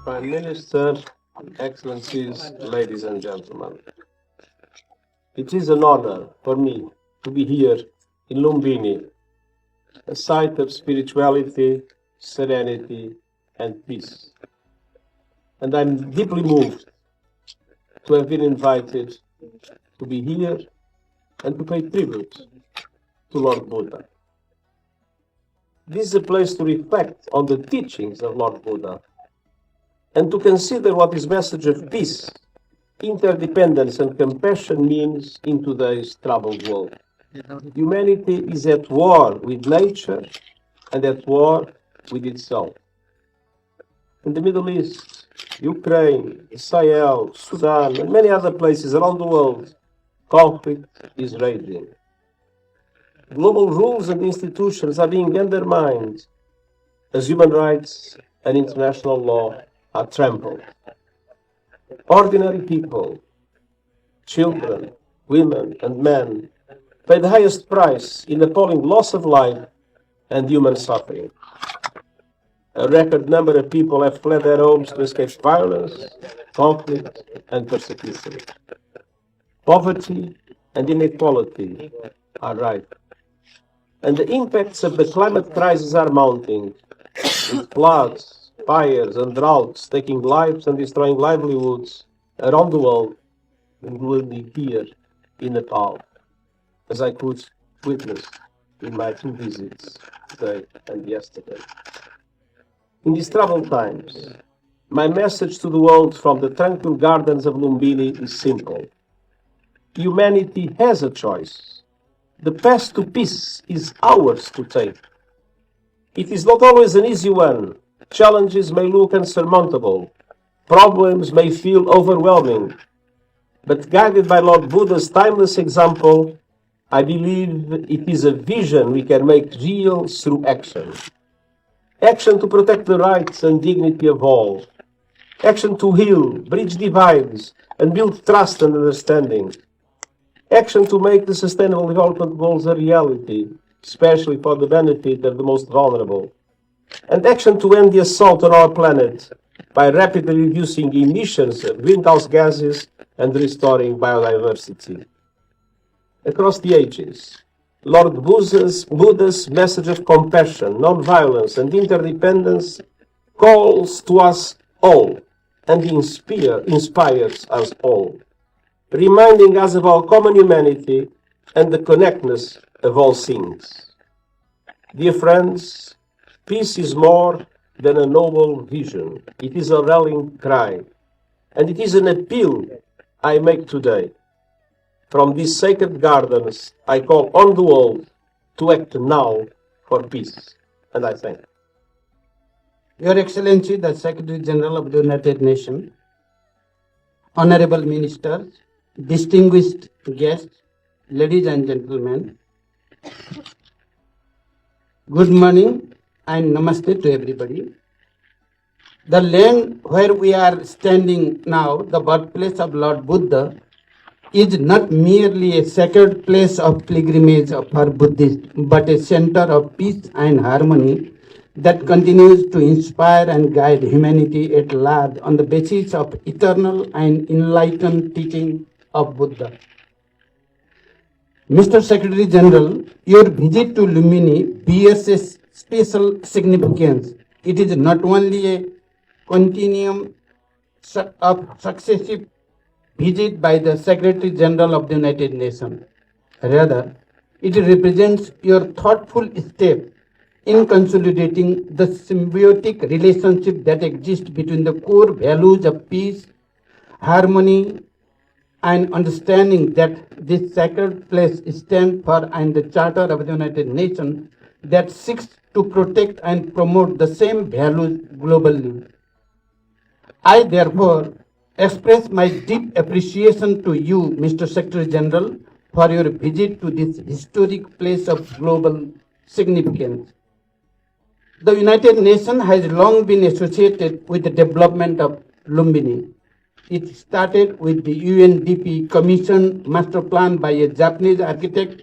Prime Minister, Excellencies, ladies and gentlemen, it is an honor for me to be here in Lumbini, a site of spirituality, serenity, and peace. And I'm deeply moved to have been invited to be here and to pay tribute to Lord Buddha. This is a place to reflect on the teachings of Lord Buddha and to consider what his message of peace, interdependence, and compassion means in today's troubled world. Humanity is at war with nature and at war with itself. In the Middle East, Ukraine, Sahel, Sudan, and many other places around the world, conflict is raging. Global rules and institutions are being undermined as human rights and international law are trampled. Ordinary people, children, women, and men pay the highest price in appalling loss of life and human suffering. A record number of people have fled their homes to escape violence, conflict, and persecution. Poverty and inequality are rife. And the impacts of the climate crisis are mounting, with floods, fires, and droughts taking lives and destroying livelihoods around the world, including here in Nepal, as I could witness in my two visits today and yesterday. In these troubled times, my message to the world from the tranquil gardens of Lumbini is simple. Humanity has a choice. The path to peace is ours to take. It is not always an easy one. Challenges may look unsurmountable. Problems may feel overwhelming. But guided by Lord Buddha's timeless example, I believe it is a vision we can make real through action. Action to protect the rights and dignity of all. Action to heal, bridge divides, and build trust and understanding. Action to make the Sustainable Development Goals a reality, especially for the benefit of the most vulnerable. And action to end the assault on our planet by rapidly reducing emissions of greenhouse gases and restoring biodiversity. Across the ages, Lord Buddha's message of compassion, non-violence, and interdependence calls to us all and inspires us all, reminding us of our common humanity and the connectedness of all things. Dear friends, peace is more than a noble vision. It is a rallying cry, and it is an appeal I make today. From these sacred gardens, I call on the world to act now for peace. And I thank you. Your Excellency, the Secretary General of the United Nations, Honorable Ministers, distinguished guests, ladies and gentlemen, good morning and namaste to everybody. The land where we are standing now, the birthplace of Lord Buddha, is not merely a sacred place of pilgrimage for Buddhists, but a center of peace and harmony that continues to inspire and guide humanity at large on the basis of eternal and enlightened teaching of Buddha. Mr. Secretary General, your visit to Lumbini bears a special significance. It is not only a continuum of successive visit by the Secretary General of the United Nations. Rather, it represents your thoughtful step in consolidating the symbiotic relationship that exists between the core values of peace, harmony, and understanding that this sacred place stands for and the Charter of the United Nations that seeks to protect and promote the same values globally. I therefore express my deep appreciation to you, Mr. Secretary General, for your visit to this historic place of global significance. The United Nations has long been associated with the development of Lumbini. It started with the UNDP Commission Master Plan by a Japanese architect,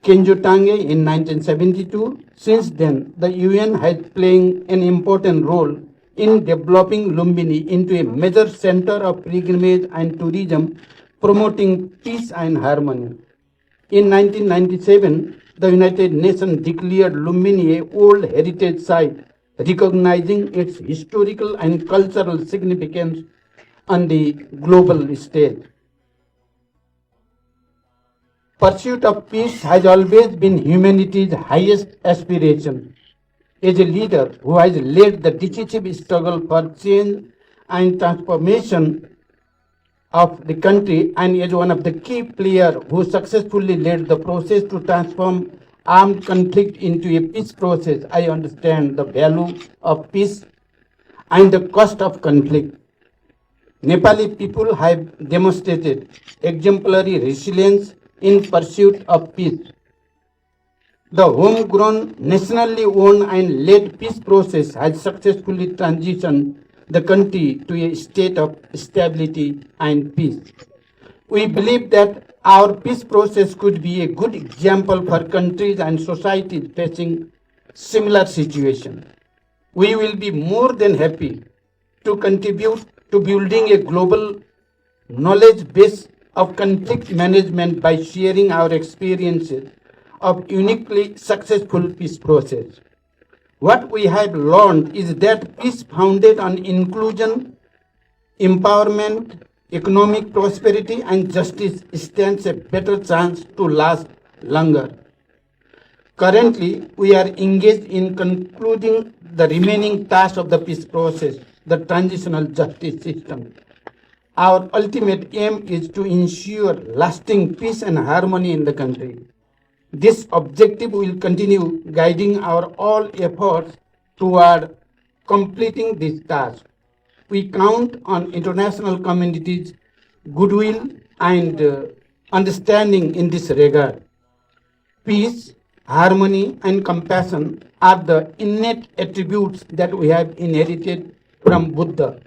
Kenjo Tange, in 1972. Since then, the UN has played an important role in developing Lumbini into a major center of pilgrimage and tourism, promoting peace and harmony. In 1997, the United Nations declared Lumbini a World Heritage Site, recognizing its historical and cultural significance on the global stage. Pursuit of peace has always been humanity's highest aspiration. As a leader who has led the decisive struggle for change and transformation of the country, and as one of the key players who successfully led the process to transform armed conflict into a peace process, I understand the value of peace and the cost of conflict. Nepali people have demonstrated exemplary resilience in pursuit of peace. The homegrown, nationally owned and led peace process has successfully transitioned the country to a state of stability and peace. We believe that our peace process could be a good example for countries and societies facing similar situations. We will be more than happy to contribute to building a global knowledge base of conflict management by sharing our experiences of uniquely successful peace process. What we have learned is that peace founded on inclusion, empowerment, economic prosperity and justice stands a better chance to last longer. Currently, we are engaged in concluding the remaining task of the peace process, the transitional justice system. Our ultimate aim is to ensure lasting peace and harmony in the country. This objective will continue guiding our all efforts toward completing this task. We count on international community's goodwill and understanding in this regard. Peace, harmony, and compassion are the innate attributes that we have inherited from Buddha,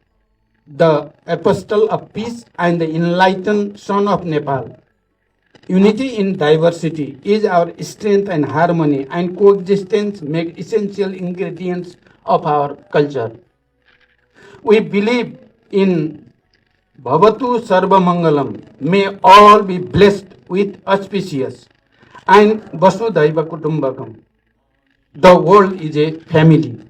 the apostle of peace and the enlightened son of Nepal. Unity in diversity is our strength, and harmony and coexistence make essential ingredients of our culture. We believe in Bhavatu Sarva Mangalam. May all be blessed with auspicious, and Vasudhaiva Kutumbakam. The world is a family.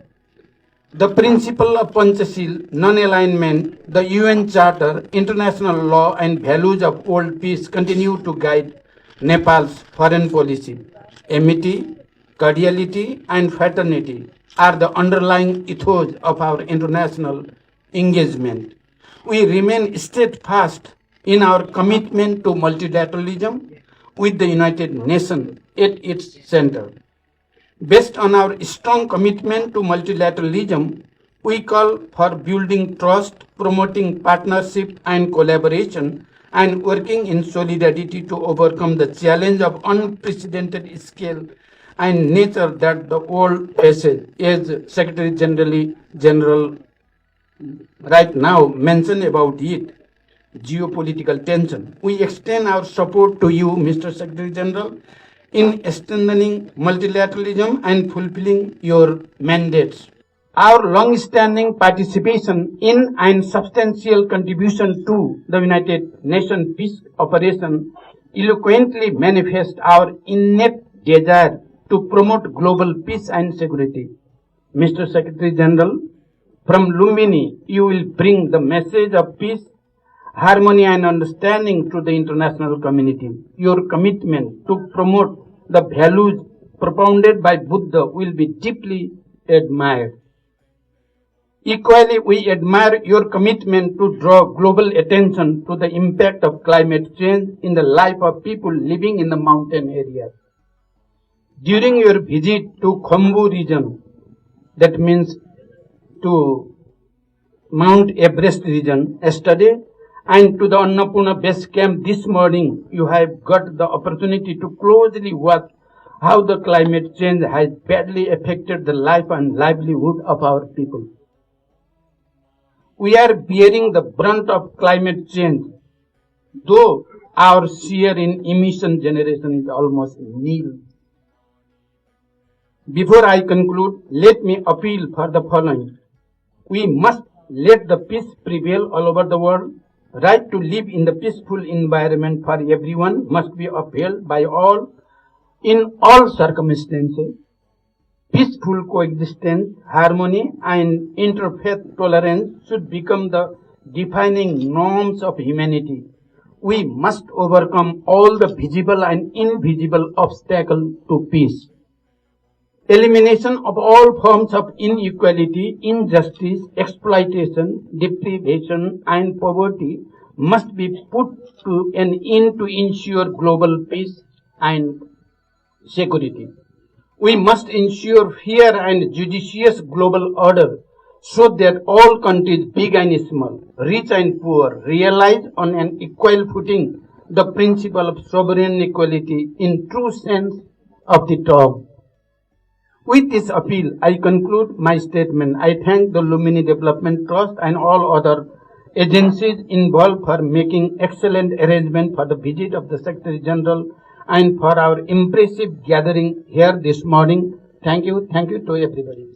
The principle of Panchashil, non-alignment, the UN Charter, international law and values of world peace continue to guide Nepal's foreign policy. Amity, cordiality and fraternity are the underlying ethos of our international engagement. We remain steadfast in our commitment to multilateralism with the United Nations at its center. Based on our strong commitment to multilateralism, we call for building trust, promoting partnership and collaboration, and working in solidarity to overcome the challenge of unprecedented scale and nature that the world faces, as Secretary General right now mentioned about it, geopolitical tension. We extend our support to you, Mr. Secretary General, in strengthening multilateralism and fulfilling your mandates. Our long-standing participation in and substantial contribution to the United Nations peace operation eloquently manifest our innate desire to promote global peace and security. Mr. Secretary General, from Lumbini, you will bring the message of peace, harmony and understanding to the international community. Your commitment to promote the values propounded by Buddha will be deeply admired. Equally, we admire your commitment to draw global attention to the impact of climate change in the life of people living in the mountain areas. During your visit to Khumbu region, that means to Mount Everest region yesterday, and to the Annapurna base camp this morning, you have got the opportunity to closely watch how the climate change has badly affected the life and livelihood of our people. We are bearing the brunt of climate change, though our share in emission generation is almost nil. Before I conclude, let me appeal for the following. We must let the peace prevail all over the world. Right to live in the peaceful environment for everyone must be upheld by all in all circumstances. Peaceful coexistence, harmony, and interfaith tolerance should become the defining norms of humanity. We must overcome all the visible and invisible obstacles to peace. Elimination of all forms of inequality, injustice, exploitation, deprivation, and poverty must be put to an end to ensure global peace and security. We must ensure fair and judicious global order so that all countries, big and small, rich and poor, realize on an equal footing the principle of sovereign equality in true sense of the term. With this appeal, I conclude my statement. I thank the Lumini Development Trust and all other agencies involved for making excellent arrangement for the visit of the Secretary General and for our impressive gathering here this morning. Thank you to everybody.